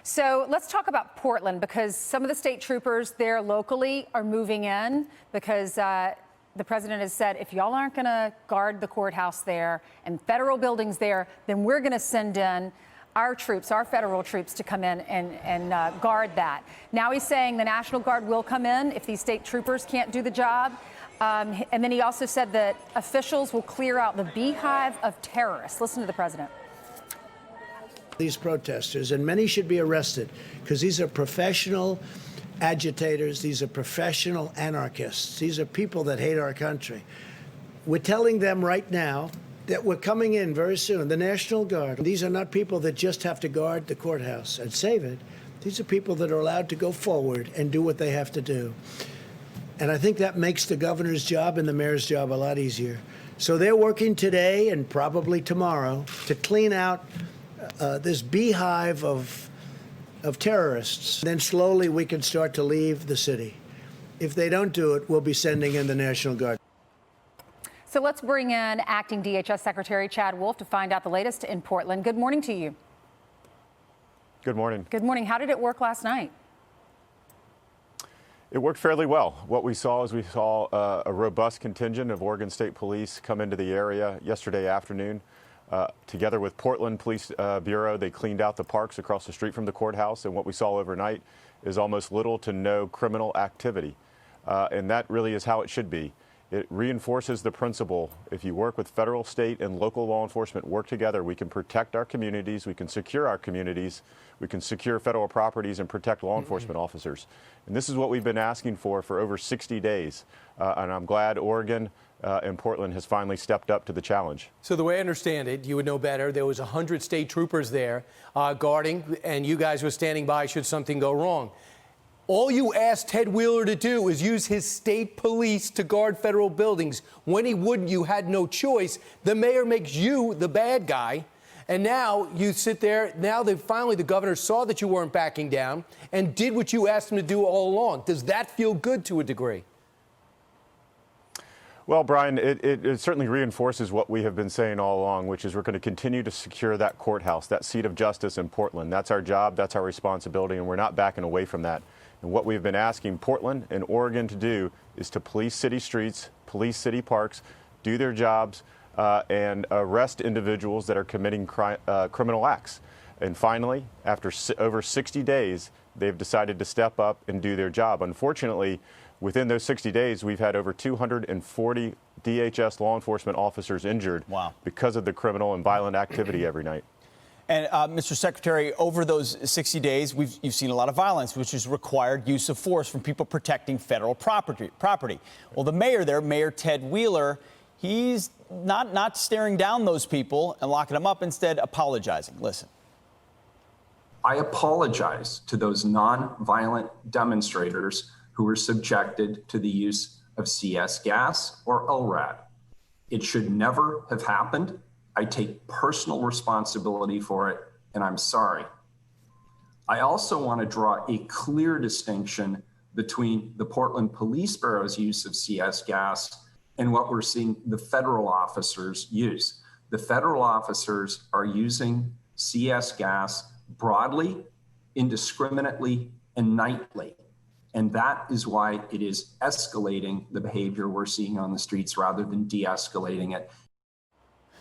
So let's talk about Portland, because some of the state troopers there locally are moving in because the president has said, if y'all aren't going to guard the courthouse there and federal buildings there, then we're going to send in our troops, our federal troops, to come in and guard that. Now he's saying the National Guard will come in if these state troopers can't do the job. And then he also said that officials will clear out the beehive of terrorists. Listen to the president. These protesters, and many should be arrested, because these are professional agitators. These are professional anarchists. These are people that hate our country. We're telling them right now that we're coming in very soon, the National Guard. These are not people that just have to guard the courthouse and save it. These are people that are allowed to go forward and do what they have to do. And I think that makes the governor's job and the mayor's job a lot easier. So they're working today and probably tomorrow to clean out this beehive of terrorists. Then slowly we can start to leave the city. If they don't do it, we'll be sending in the National Guard. So let's bring in Acting DHS Secretary Chad Wolf to find out the latest in Portland. Good morning to you. Good morning. Good morning. How did it work last night? It worked fairly well. What we saw is a robust contingent of Oregon State Police come into the area yesterday afternoon. Together with Portland Police Bureau, they cleaned out the parks across the street from the courthouse. And what we saw overnight is almost little to no criminal activity. And that really is how it should be. It reinforces the principle: if you work with federal, state, and local law enforcement, work together, we can protect our communities, we can secure our communities, we can secure federal properties and protect law enforcement officers. And this is what we've been asking for over 60 days. And I'm glad Oregon and Portland has finally stepped up to the challenge. So the way I understand it, you would know better, there was 100 state troopers there guarding, and you guys were standing by should something go wrong. All you asked Ted Wheeler to do is use his state police to guard federal buildings. When he wouldn't, you had no choice. The mayor makes you the bad guy. And now you sit there. Now finally the governor saw that you weren't backing down and did what you asked him to do all along. Does that feel good to a degree? Well, Brian, it certainly reinforces what we have been saying all along, which is we're going to continue to secure that courthouse, that seat of justice in Portland. That's our job. That's our responsibility. And we're not backing away from that. And what we've been asking Portland and Oregon to do is to police city streets, police city parks, do their jobs, and arrest individuals that are committing criminal acts. And finally, after over 60 days, they've decided to step up and do their job. Unfortunately, within those 60 days, we've had over 240 DHS law enforcement officers injured because of the criminal and violent activity every night. And Mr. Secretary, over those 60 days, you've seen a lot of violence, which has required use of force from people protecting federal property. Well, the mayor there, Mayor Ted Wheeler, he's not staring down those people and locking them up, instead apologizing. Listen. I apologize to those non-violent demonstrators who were subjected to the use of CS gas or LRAD. It should never have happened. I take personal responsibility for it, and I'm sorry. I also want to draw a clear distinction between the Portland Police Bureau's use of CS gas and what we're seeing the federal officers use. The federal officers are using CS gas broadly, indiscriminately, and nightly. And that is why it is escalating the behavior we're seeing on the streets rather than de-escalating it.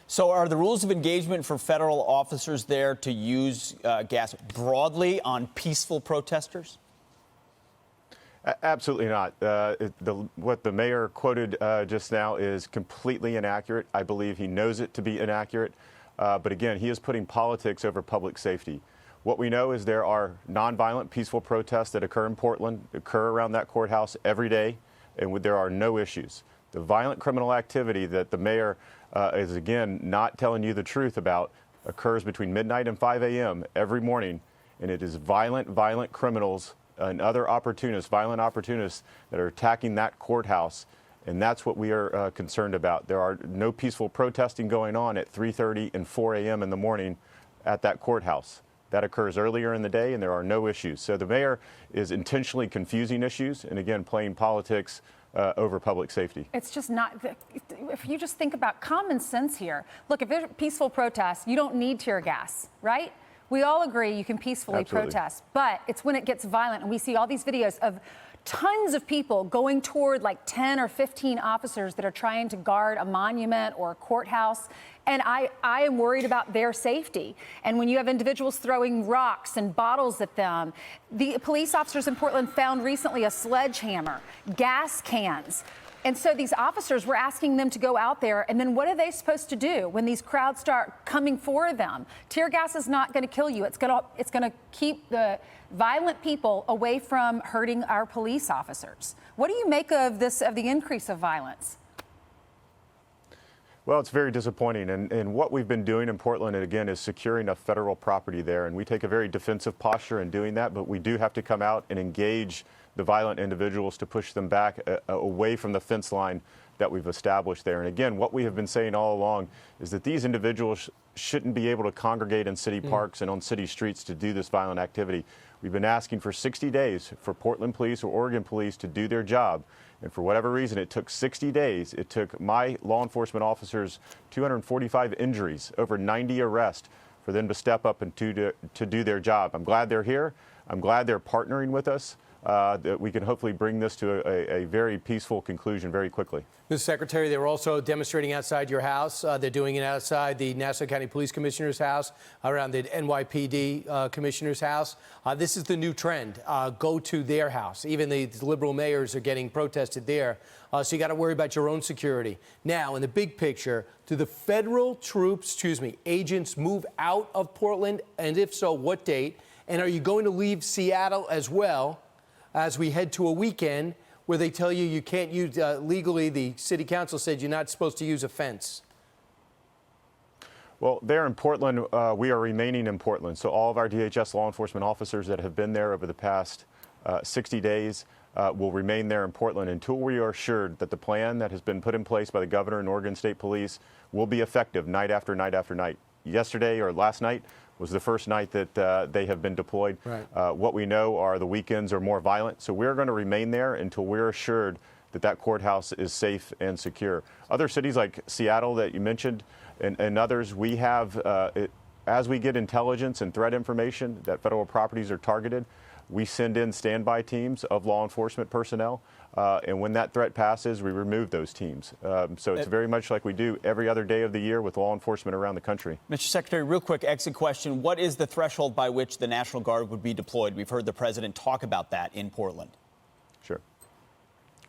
So are the rules of engagement for federal officers there to use gas broadly on peaceful protesters? Absolutely not. What the mayor quoted just now is completely inaccurate. I believe he knows it to be inaccurate. But again, he is putting politics over public safety. What we know is there are nonviolent, peaceful protests that occur in Portland, occur around that courthouse every day, and there are no issues. The violent criminal activity that the mayor is, again, not telling you the truth about occurs between midnight and 5 a.m. every morning, and it is violent criminals and other opportunists, violent opportunists that are attacking that courthouse, and that's what we are concerned about. There are no peaceful protesting going on at 3:30 and 4 a.m. in the morning at that courthouse. That occurs earlier in the day, and there are no issues. So the mayor is intentionally confusing issues and, again, playing politics over public safety. It's just not, if you just think about common sense here. Look, if there's peaceful protests, you don't need tear gas, right? We all agree you can peacefully Absolutely. protest, but it's when it gets violent, and we see all these videos of tons of people going toward like 10 or 15 officers that are trying to guard a monument or a courthouse. And I am worried about their safety. And when you have individuals throwing rocks and bottles at them, the police officers in Portland found recently a sledgehammer, gas cans. And so these officers were asking them to go out there, and then what are they supposed to do when these crowds start coming for them? Tear gas is not going to kill you. It's going to keep the violent people away from hurting our police officers. What do you make of this, of the increase of violence? Well, it's very disappointing. And what we've been doing in Portland, again, is securing a federal property there. And we take a very defensive posture in doing that, but we do have to come out and engage the violent individuals to push them back away from the fence line that we've established there. And again, what we have been saying all along is that these individuals shouldn't be able to congregate in city parks and on city streets to do this violent activity. We've been asking for 60 days for Portland police or Oregon police to do their job. And for whatever reason, it took 60 days. It took my law enforcement officers 245 injuries, over 90 arrests for them to step up and to do their job. I'm glad they're here. I'm glad they're partnering with us. That we can hopefully bring this to a very peaceful conclusion very quickly. Mr. Secretary, they were also demonstrating outside your house. They're doing it outside the Nassau County Police Commissioner's house, around the NYPD Commissioner's house. This is the new trend. Go to their house. Even the liberal mayors are getting protested there. So you got to worry about your own security. Now, in the big picture, do the federal troops, agents move out of Portland? And if so, what date? And are you going to leave Seattle as well, as we head to a weekend where they tell you can't use, legally, the city council said you're not supposed to use a fence? Well, there in Portland, we are remaining in Portland. So all of our DHS law enforcement officers that have been there over the past 60 days will remain there in Portland until we are assured that the plan that has been put in place by the governor and Oregon State Police will be effective night after night after night. Yesterday or last night was the first night that they have been deployed. Right. What we know are the weekends are more violent, so we're going to remain there until we're assured that that courthouse is safe and secure. Other cities like Seattle that you mentioned and others, we have, as we get intelligence and threat information that federal properties are targeted, we send in standby teams of law enforcement personnel, and when that threat passes, we remove those teams. So it's very much like we do every other day of the year with law enforcement around the country. Mr. Secretary, real quick exit question. What is the threshold by which the National Guard would be deployed? We've heard the president talk about that in Portland. Sure.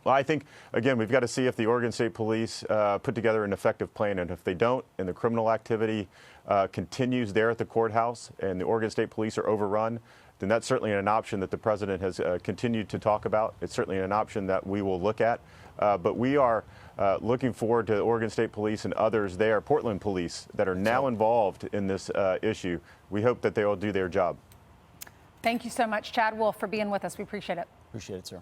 Well, I think, again, we've got to see if the Oregon State Police put together an effective plan. And if they don't, and the criminal activity continues there at the courthouse, and the Oregon State Police are overrun, then that's certainly an option that the president has continued to talk about. It's certainly an option that we will look at. But we are looking forward to Oregon State Police and others there, Portland Police, that are now involved in this issue. We hope that they will do their job. Thank you so much, Chad Wolf, for being with us. We appreciate it. Appreciate it, sir.